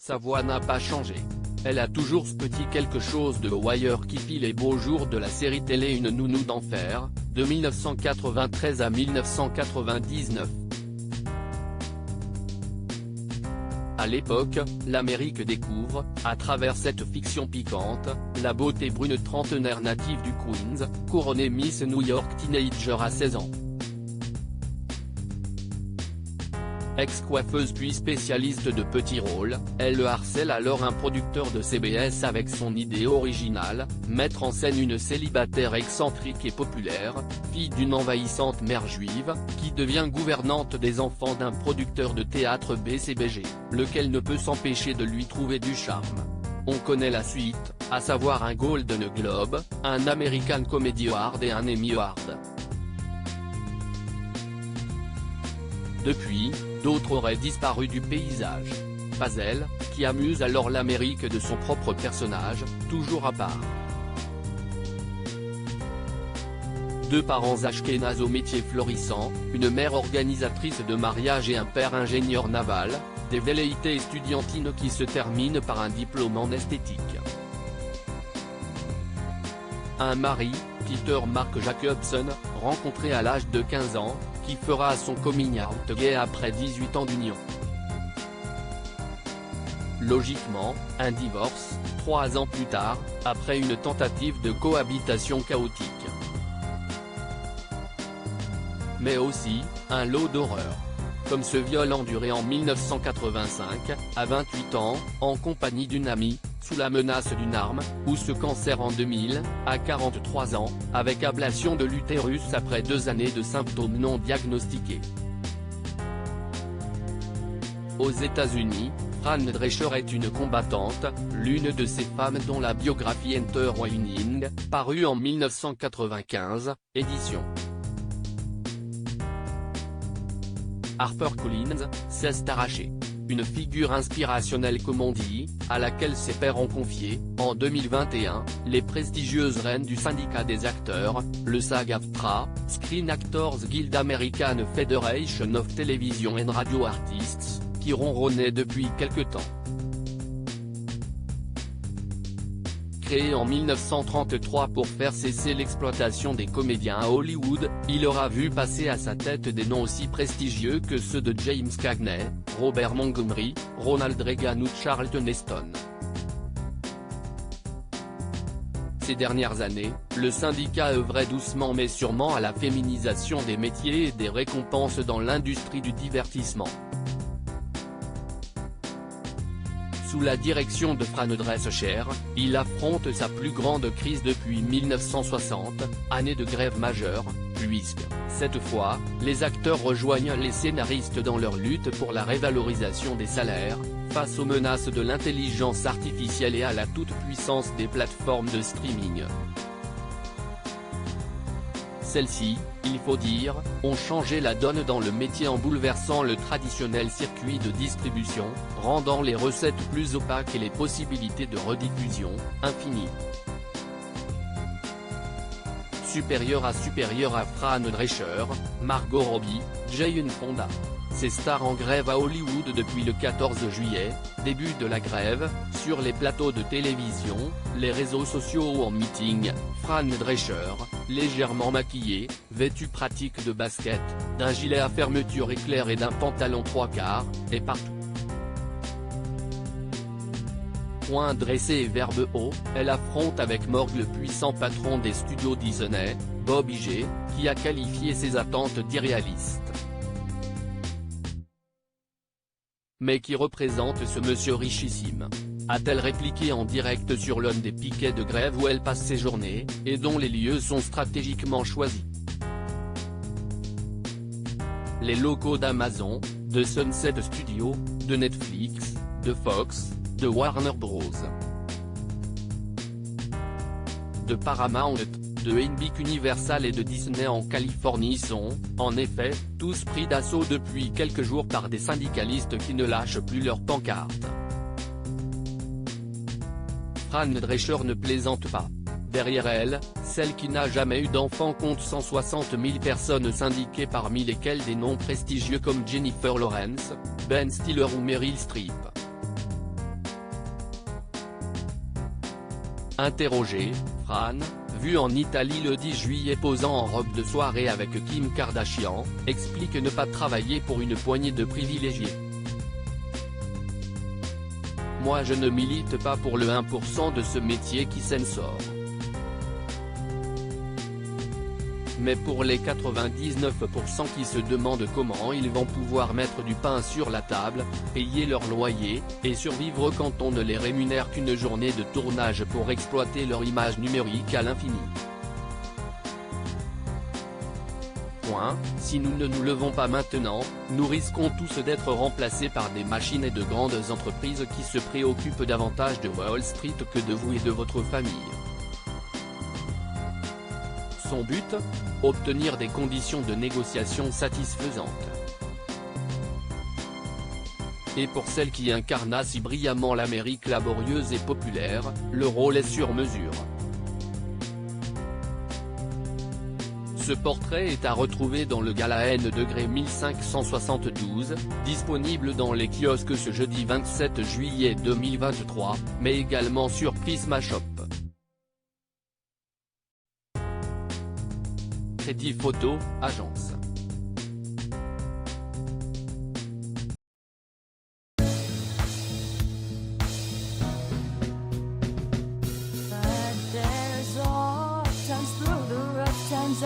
Sa voix n'a pas changé. Elle a toujours ce petit quelque chose de Wire qui fit les beaux jours de la série télé Une nounou d'enfer, de 1993 à 1999. À l'époque, l'Amérique découvre, à travers cette fiction piquante, la beauté brune trentenaire native du Queens, couronnée Miss New York Teenager à 16 ans. Ex-coiffeuse puis spécialiste de petits rôles, elle harcèle alors un producteur de CBS avec son idée originale, mettre en scène une célibataire excentrique et populaire, fille d'une envahissante mère juive, qui devient gouvernante des enfants d'un producteur de théâtre BCBG, lequel ne peut s'empêcher de lui trouver du charme. On connaît la suite, à savoir un Golden Globe, un American Comedy Award et un Emmy Award. Depuis, d'autres auraient disparu du paysage. Pas elle, qui amuse alors l'Amérique de son propre personnage, toujours à part. Deux parents ashkénazes au métier florissant, une mère organisatrice de mariage et un père ingénieur naval, des velléités estudiantines qui se terminent par un diplôme en esthétique. Un mari, Peter Mark Jacobson, rencontré à l'âge de 15 ans, qui fera son coming out gay après 18 ans d'union. Logiquement, un divorce, 3 ans plus tard, après une tentative de cohabitation chaotique. Mais aussi, un lot d'horreur. Comme ce viol enduré en 1985, à 28 ans, en compagnie d'une amie, sous la menace d'une arme, ou ce cancer en 2000, à 43 ans, avec ablation de l'utérus après 2 années de symptômes non diagnostiqués. Aux États-Unis, Fran Drescher est une combattante, l'une de ces femmes dont la biographie Enter Winning, parue en 1995, édition HarperCollins, s'est arrachée. Une figure inspirationnelle comme on dit, à laquelle ses pairs ont confié, en 2021, les prestigieuses reines du syndicat des acteurs, le SAG-AFTRA, Screen Actors Guild American Federation of Television and Radio Artists, qui ronronnaient depuis quelque temps. Créé en 1933 pour faire cesser l'exploitation des comédiens à Hollywood, il aura vu passer à sa tête des noms aussi prestigieux que ceux de James Cagney, Robert Montgomery, Ronald Reagan ou Charlton Heston. Ces dernières années, le syndicat œuvrait doucement mais sûrement à la féminisation des métiers et des récompenses dans l'industrie du divertissement. Sous la direction de Fran Drescher, il affronte sa plus grande crise depuis 1960, année de grève majeure, puisque, cette fois, les acteurs rejoignent les scénaristes dans leur lutte pour la révalorisation des salaires, face aux menaces de l'intelligence artificielle et à la toute-puissance des plateformes de streaming. Celles-ci, il faut dire, ont changé la donne dans le métier en bouleversant le traditionnel circuit de distribution, rendant les recettes plus opaques et les possibilités de rediffusion, infinies. Supérieur à Fran Drescher, Margot Robbie, Jane Fonda. Ces stars en grève à Hollywood depuis le 14 juillet, début de la grève, sur les plateaux de télévision, les réseaux sociaux ou en meeting, Fran Drescher, légèrement maquillée, vêtue pratique de basket, d'un gilet à fermeture éclair et d'un pantalon 3/4, et partout. Point dressé et verbe haut, elle affronte avec morgue le puissant patron des studios Disney, Bob Iger, qui a qualifié ses attentes d'irréalistes. Mais qui représente ce monsieur richissime? A-t-elle répliqué en direct sur l'un des piquets de grève où elle passe ses journées, et dont les lieux sont stratégiquement choisis. Les locaux d'Amazon, de Sunset Studios, de Netflix, de Fox, de Warner Bros. De Paramount, de NBC Universal et de Disney en Californie sont, en effet, tous pris d'assaut depuis quelques jours par des syndicalistes qui ne lâchent plus leurs pancartes. Fran Drescher ne plaisante pas. Derrière elle, celle qui n'a jamais eu d'enfant compte 160 000 personnes syndiquées parmi lesquelles des noms prestigieux comme Jennifer Lawrence, Ben Stiller ou Meryl Streep. Interrogé, Fran, vu en Italie le 10 juillet posant en robe de soirée avec Kim Kardashian, explique ne pas travailler pour une poignée de privilégiés. Moi je ne milite pas pour le 1% de ce métier qui s'en sort. Mais pour les 99% qui se demandent comment ils vont pouvoir mettre du pain sur la table, payer leur loyer, et survivre quand on ne les rémunère qu'une journée de tournage pour exploiter leur image numérique à l'infini. Si nous ne nous levons pas maintenant, nous risquons tous d'être remplacés par des machines et de grandes entreprises qui se préoccupent davantage de Wall Street que de vous et de votre famille. Son but ? Obtenir des conditions de négociation satisfaisantes. Et pour celle qui incarna si brillamment l'Amérique laborieuse et populaire, le rôle est sur mesure. Ce portrait est à retrouver dans le Gala N° 1572, disponible dans les kiosques ce jeudi 27 juillet 2023, mais également sur Prisma Shop. Crédit Photo, agence. But there's all times through the rough times